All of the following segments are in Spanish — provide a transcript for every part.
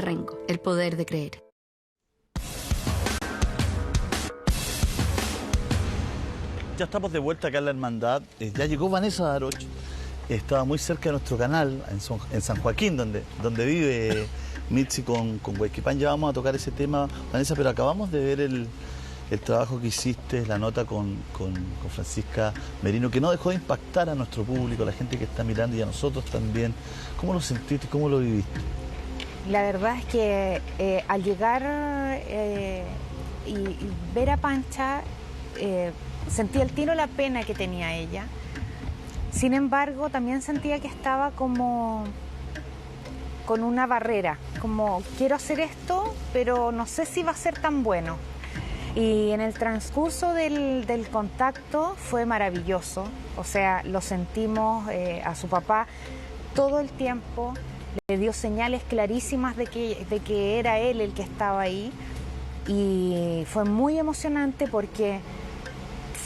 Rengo, el poder de creer. Ya estamos de vuelta acá en la hermandad. Ya llegó Vanessa Daroch. Estaba muy cerca de nuestro canal, en San Joaquín, donde vive Mitzi con Huayquipán. Ya vamos a tocar ese tema, Vanessa, pero acabamos de ver el trabajo que hiciste, la nota con Francisca Merino, que no dejó de impactar a nuestro público, a la gente que está mirando y a nosotros también. ¿Cómo lo sentiste? ¿Cómo lo viviste? La verdad es que al llegar y ver a Pancha, sentí al tiro la pena que tenía ella. Sin embargo, también sentía que estaba como con una barrera, como quiero hacer esto, pero no sé si va a ser tan bueno. Y en el transcurso del contacto fue maravilloso, o sea, lo sentimos a su papá todo el tiempo, le dio señales clarísimas de que era él el que estaba ahí, y fue muy emocionante porque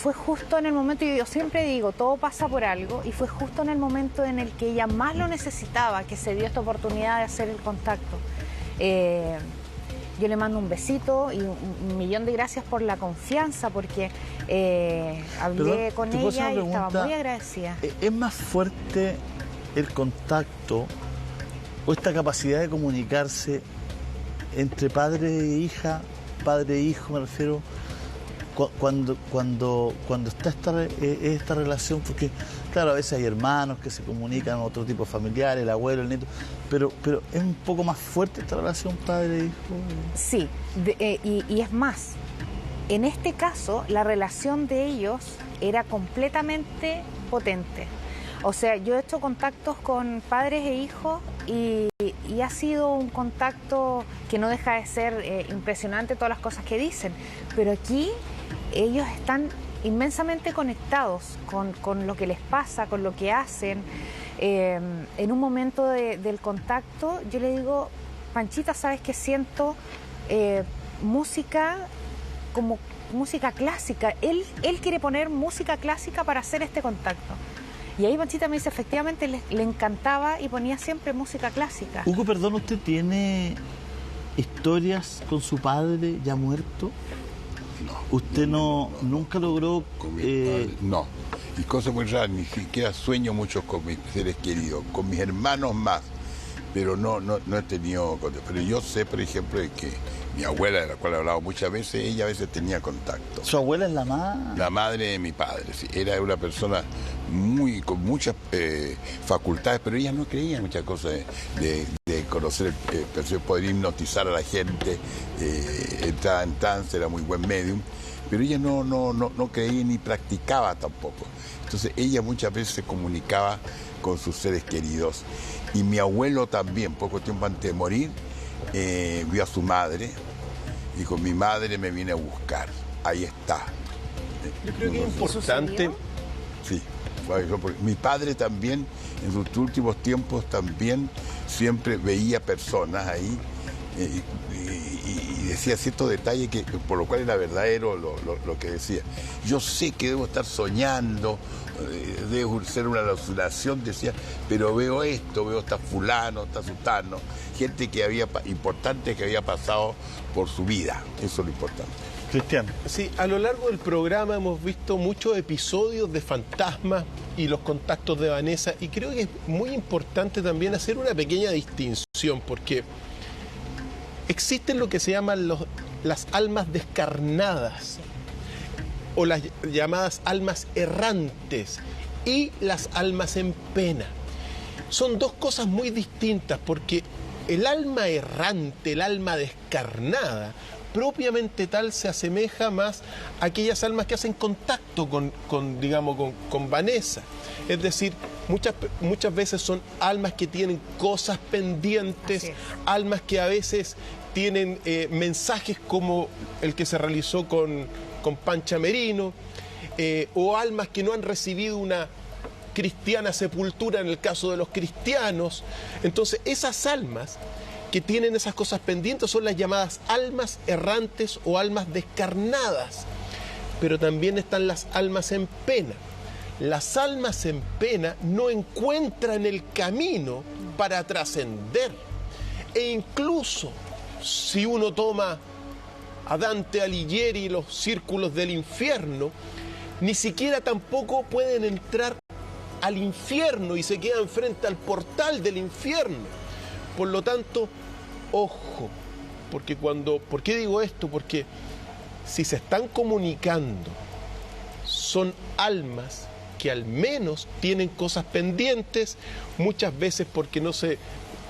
fue justo en el momento, y yo siempre digo, todo pasa por algo, y fue justo en el momento en el que ella más lo necesitaba, que se dio esta oportunidad de hacer el contacto. Yo le mando un besito y un millón de gracias por la confianza, porque hablé con ella y estaba muy agradecida. ¿Es más fuerte el contacto o esta capacidad de comunicarse entre padre e hija, padre e hijo, me refiero, cuando está esta relación? Porque, claro, a veces hay hermanos que se comunican, otro tipo de familiares, el abuelo, el nieto, pero ¿es un poco más fuerte esta relación padre-hijo? Sí, y es más, en este caso la relación de ellos era completamente potente. O sea, yo he hecho contactos con padres e hijos y ha sido un contacto que no deja de ser impresionante todas las cosas que dicen, pero aquí ellos están inmensamente conectados con lo que les pasa, con lo que hacen. En un momento del contacto yo le digo, Panchita, ¿sabes qué siento? Música como música clásica. Él quiere poner música clásica para hacer este contacto. Y ahí Panchita me dice, efectivamente le encantaba y ponía siempre música clásica. Hugo, perdón, ¿usted tiene historias con su padre ya muerto? No. ¿Usted nunca logró...? Con mi padre, no. Y cosas muy raras, ni siquiera sueño mucho con mis seres queridos, con mis hermanos más, pero no he tenido contacto. Pero yo sé, por ejemplo, de que mi abuela, de la cual he hablado muchas veces, ella a veces tenía contacto. ¿Su abuela es la más...? La madre de mi padre, sí. Era una persona con muchas facultades, pero ella no creía en muchas cosas de conocer el poder hipnotizar a la gente, entraba en trance, era muy buen medium, pero ella no creía ni practicaba tampoco. Entonces ella muchas veces se comunicaba con sus seres queridos. Y mi abuelo también, poco tiempo antes de morir, vio a su madre, dijo, mi madre me viene a buscar, ahí está. Yo creo que es importante. Sí, mi padre también, en sus últimos tiempos también, siempre veía personas ahí y decía ciertos detalles por lo cual era verdadero lo que decía. Yo sé que debo estar soñando, debo ser una alucinación, decía, pero veo esto, veo está fulano, está sutano, gente importante que había pasado por su vida, eso es lo importante. Cristian. Sí, a lo largo del programa hemos visto muchos episodios de fantasmas y los contactos de Vanessa, y creo que es muy importante también hacer una pequeña distinción, porque existen lo que se llaman las almas descarnadas, o las llamadas almas errantes, y las almas en pena. Son dos cosas muy distintas, porque el alma errante, el alma descarnada, propiamente tal se asemeja más a aquellas almas que hacen contacto con Vanessa. Es decir, muchas veces son almas que tienen cosas pendientes, almas que a veces tienen mensajes como el que se realizó con Pancha Merino, o almas que no han recibido una cristiana sepultura en el caso de los cristianos. Entonces, esas almas que tienen esas cosas pendientes son las llamadas almas errantes o almas descarnadas. Pero también están las almas en pena. Las almas en pena no encuentran el camino para trascender. E incluso si uno toma a Dante Alighieri y los círculos del infierno, ni siquiera tampoco pueden entrar al infierno y se quedan frente al portal del infierno. Por lo tanto, ojo, porque ¿por qué digo esto? Porque si se están comunicando, son almas que al menos tienen cosas pendientes, muchas veces porque no se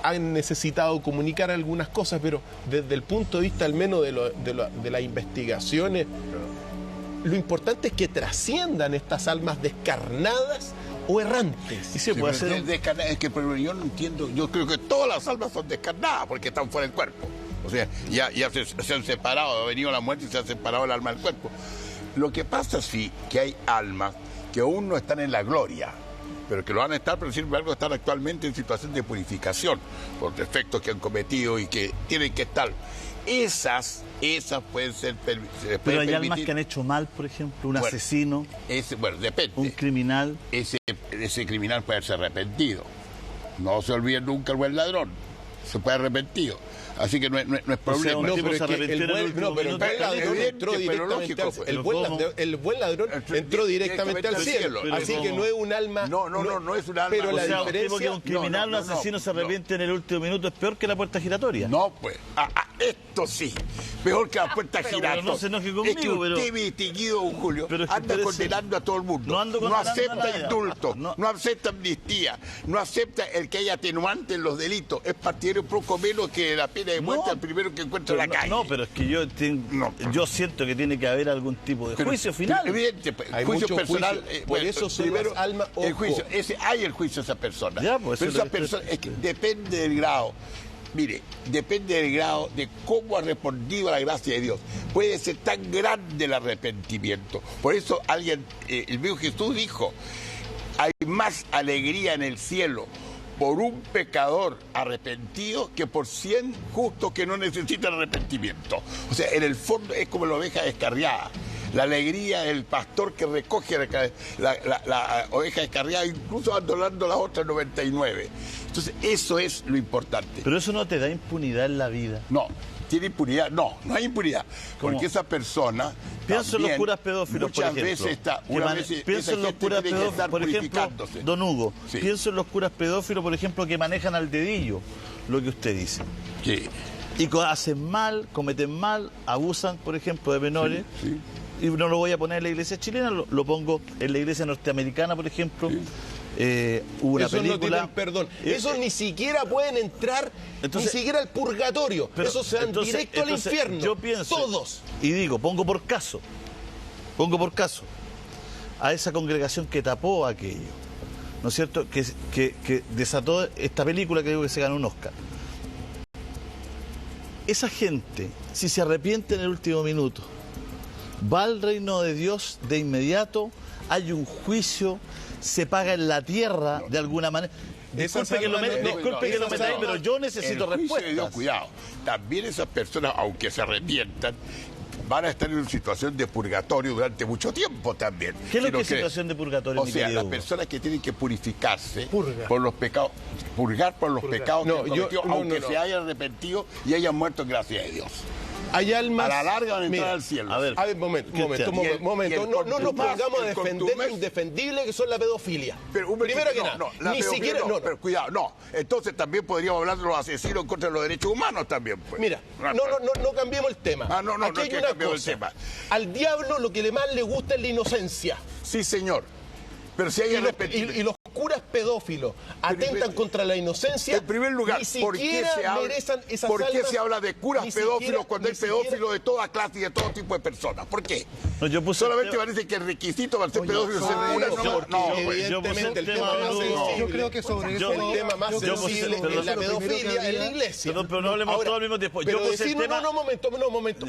han necesitado comunicar algunas cosas, pero desde el punto de vista al menos de las investigaciones, lo importante es que trasciendan estas almas descarnadas o errantes. Y se puede hacer Es que pero yo no entiendo, yo creo que todas las almas son descarnadas porque están fuera del cuerpo. O sea, ya se han separado, ha venido la muerte y se ha separado el alma del cuerpo. Lo que pasa sí que hay almas que aún no están en la gloria, pero que lo van a estar, pero sin embargo están actualmente en situación de purificación por defectos que han cometido y que tienen que estar. Esas pueden ser... Pero hay almas que han hecho mal, por ejemplo, un asesino, bueno, depende. un criminal. Ese criminal puede ser arrepentido. No se olviden nunca el buen ladrón. Se puede arrepentido. Así que no es problema. No, pero el buen ladrón entró directamente al cielo. Así que no es un alma... No es un alma. Pero la diferencia... diferencia... un criminal, un asesino se arrepiente en el último minuto es peor que la puerta giratoria. No, pues. Esto sí. Peor que la puerta giratoria. No se enoje conmigo, es que usted, mi distinguido don Julio, anda condenando a todo el mundo. No acepta indulto, no acepta amnistía, no acepta el que haya atenuante en los delitos. Es partidario poco menos que la pena de muerte al primero que encuentra en la calle. No, pero es que yo siento que tiene que haber algún tipo de juicio final. Evidente, hay juicio mucho personal. Juicio. Por eso son primero, las almas. El juicio, hay el juicio de esa persona. Ya, pues, pero esa persona es que depende del grado. Mire, depende del grado de cómo ha respondido a la gracia de Dios. Puede ser tan grande el arrepentimiento. Por eso el mismo Jesús dijo, hay más alegría en el cielo por un pecador arrepentido que por 100 justos que no necesitan arrepentimiento. O sea, en el fondo es como la oveja descarriada. La alegría del pastor que recoge la oveja descarriada, incluso abandonando las otras 99. Entonces, eso es lo importante. Pero eso no te da impunidad en la vida. No, tiene impunidad. No hay impunidad. ¿Cómo? Porque esa persona... Pienso en los curas pedófilos, por ejemplo. Pienso en los curas pedófilos, por ejemplo, don Hugo. Sí. Pienso en los curas pedófilos, por ejemplo, que manejan al dedillo lo que usted dice. Sí. Y hacen mal, cometen mal, abusan, por ejemplo, de menores. Sí. Y no lo voy a poner en la iglesia chilena, lo pongo en la iglesia norteamericana, por ejemplo. Sí. Hubo una Esos película... no tienen perdón. Esos ni siquiera pueden entrar, ni siquiera al purgatorio. Esos se van directo al infierno. Yo pienso, todos. Y digo, pongo por caso a esa congregación que tapó aquello, ¿no es cierto? Que desató esta película que digo que se ganó un Oscar. Esa gente, si se arrepiente en el último minuto, va al reino de Dios de inmediato, hay un juicio, se paga en la tierra de alguna manera. Disculpe que lo metáis, pero yo necesito respuestas. Cuidado, también esas personas, aunque se arrepientan, van a estar en una situación de purgatorio durante mucho tiempo también. ¿Qué es lo que es situación de purgatorio? O sea, las personas que tienen que purificarse por los pecados, purgar por los pecados que han cometido, aunque se hayan arrepentido y hayan muerto en gracia de Dios. Hay almas... A la larga van a entrar al cielo. A ver, momento. No nos pongamos a defender lo indefendible que son la pedofilia. Pero primero que nada, ni siquiera... Pero cuidado, no. Entonces también podríamos hablar de los asesinos contra los derechos humanos también. Pues. Mira, no cambiemos el tema. Aquí hay una cosa. Al diablo lo que más le gusta es la inocencia. Sí, señor. Pero si hay y los curas pedófilos atentan contra la inocencia. En primer lugar, ¿por qué se habla de curas pedófilos cuando hay pedófilos de toda clase y de todo tipo de personas? ¿Por qué? Solamente parece que el requisito para ser pedófilo es ser cura. Evidentemente el tema más sensible. Yo creo que sobre eso... El tema más sensible es la pedofilia en la iglesia. Pero no hablemos todo al mismo tiempo. Pero decir, momento.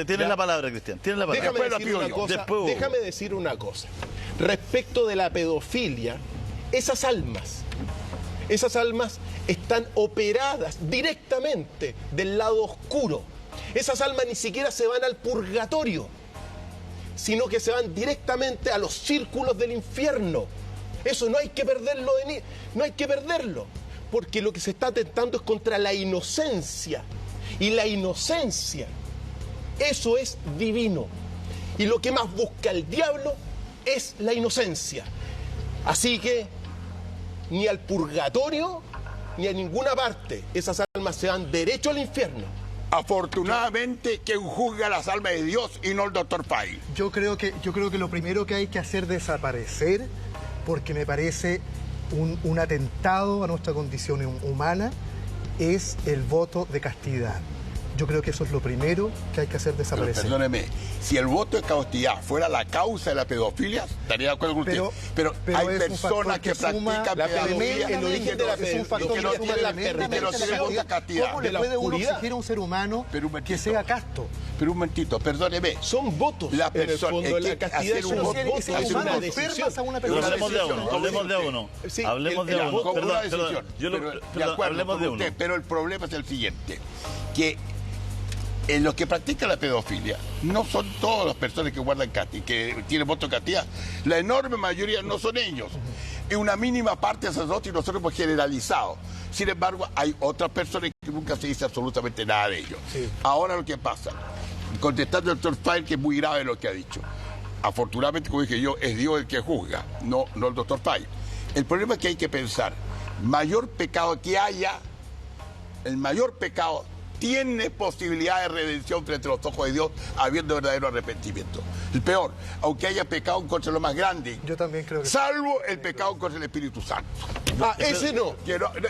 Tienes la palabra, Cristian. Tienes la palabra. Déjame decir una cosa. Respecto de la pedofilia, esas almas están operadas directamente del lado oscuro. Esas almas ni siquiera se van al purgatorio, sino que se van directamente a los círculos del infierno. Eso no hay que perderlo no hay que perderlo. porque lo que se está atentando es contra la inocencia. Y la inocencia, eso es divino. Y lo que más busca el diablo es la inocencia. Así que ni al purgatorio ni a ninguna parte esas almas se van derecho al infierno. Afortunadamente, quien juzga las almas de Dios y no el doctor Fay. Yo creo que lo primero que hay que hacer desaparecer, porque me parece un atentado a nuestra condición humana, es el voto de castidad. Yo creo que eso es lo primero que hay que hacer desaparecer. Pero perdóneme, si el voto de castidad fuera la causa de la pedofilia, estaría de acuerdo con usted. Pero hay personas que practican pedofilia. El origen de la es un factor que suma la castidad. ¿Cómo le puede uno exigir a un ser humano que sea casto? Pero un momentito, perdóneme. Son votos. La en el persona, fondo, la castidad es un voto, es una decisión. Hablemos de uno, hablemos de uno. Sí, Hablemos de uno. Como una Perdón, decisión. perdón, hablemos de uno. Pero el problema es el siguiente, que en los que practican la pedofilia no son todas las personas que guardan castidad, que tienen voto de castidad. La enorme mayoría no son ellos. Es una mínima parte de sacerdotes y nosotros hemos generalizado. Sin embargo, hay otras personas que nunca se dice absolutamente nada de ellos. Sí. Ahora lo que pasa, contestando al doctor Fay, que es muy grave lo que ha dicho. Afortunadamente, como dije yo, es Dios el que juzga, no el doctor Fay. El problema es que hay que pensar, mayor pecado que haya, el mayor pecado tiene posibilidad de redención frente a los ojos de Dios, habiendo verdadero arrepentimiento. El peor, aunque haya pecado contra lo más grande, yo también creo que salvo el pecado contra el Espíritu Santo. Ese no.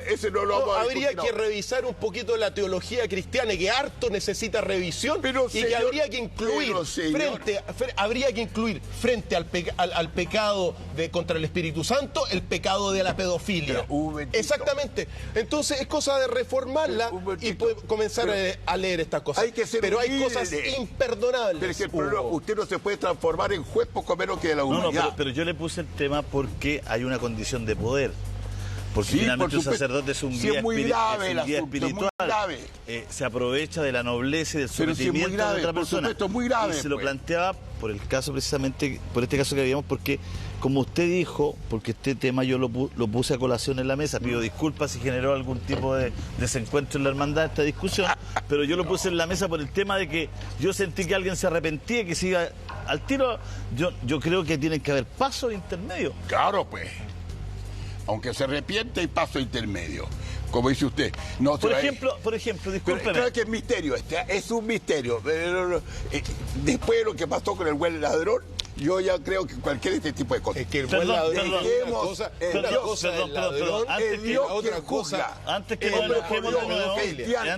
Ese no lo vamos a habría discutir, que revisar un poquito la teología cristiana, que harto necesita revisión, pero, y que habría que incluir frente al pecado contra el Espíritu Santo, el pecado de la pedofilia. Exactamente. Entonces es cosa de reformarla y comenzar a leer estas cosas. Pero hay cosas imperdonables. Pero es que el problema, usted no se puede transformar en juez poco menos que de la humanidad. No, pero yo le puse el tema porque hay una condición de poder. Porque sí, finalmente un sacerdote es un guía, espiritual. Se aprovecha de la nobleza y del sometimiento de otra persona. Supuesto, muy grave, y se lo planteaba por el caso precisamente, por este caso que habíamos, porque como usted dijo, porque este tema yo lo puse a colación en la mesa, pido disculpas si generó algún tipo de desencuentro en la hermandad esta discusión, pero yo lo puse en la mesa por el tema de que yo sentí que alguien se arrepentía, que se iba al tiro. Yo creo que tienen que haber pasos intermedios. Claro, pues. Aunque se arrepiente, hay paso intermedio. Como dice usted. No, por ejemplo, discúlpeme. Creo que es misterio es un misterio. Después de lo que pasó con el buen ladrón, yo ya creo que cualquier este tipo de cosas. Es que el buen ladrón es Dios que juzga. Antes que nos enojemos de nuevo.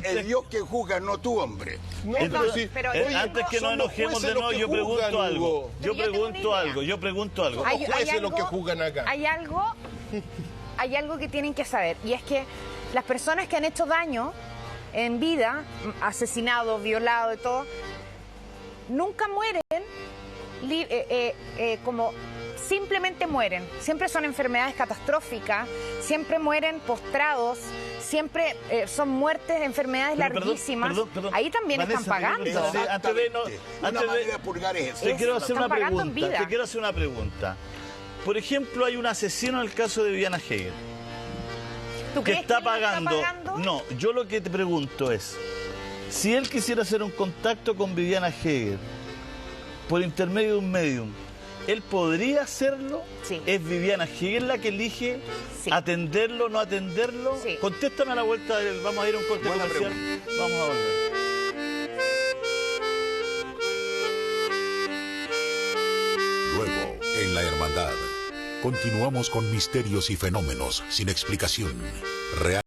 El Dios que juzga, no tú, hombre. Antes que nos enojemos de nuevo, yo pregunto algo. Yo pregunto algo. ¿Cómo jueces los que juzgan acá? Hay algo que tienen que saber, y es que las personas que han hecho daño en vida, asesinado, violado y todo, nunca mueren como simplemente mueren. Siempre son enfermedades catastróficas, siempre mueren postrados, siempre son muertes de enfermedades larguísimas. Perdón. Ahí también Vanessa, están pagando. Antes de purgar es te quiero hacer están pagando en vida. Te quiero hacer una pregunta. Por ejemplo, hay un asesino en el caso de Viviana Hegel. ¿Tú crees está que él pagando? está pagando? No, yo lo que te pregunto es, si él quisiera hacer un contacto con Viviana Hegel por intermedio de un medium, ¿él podría hacerlo? Sí. ¿Es Viviana Hegel la que elige atenderlo o no atenderlo? Sí. Contéstame a la vuelta, vamos a ir a un corte comercial. Vamos a volver. Luego, en la hermandad, continuamos con misterios y fenómenos sin explicación real.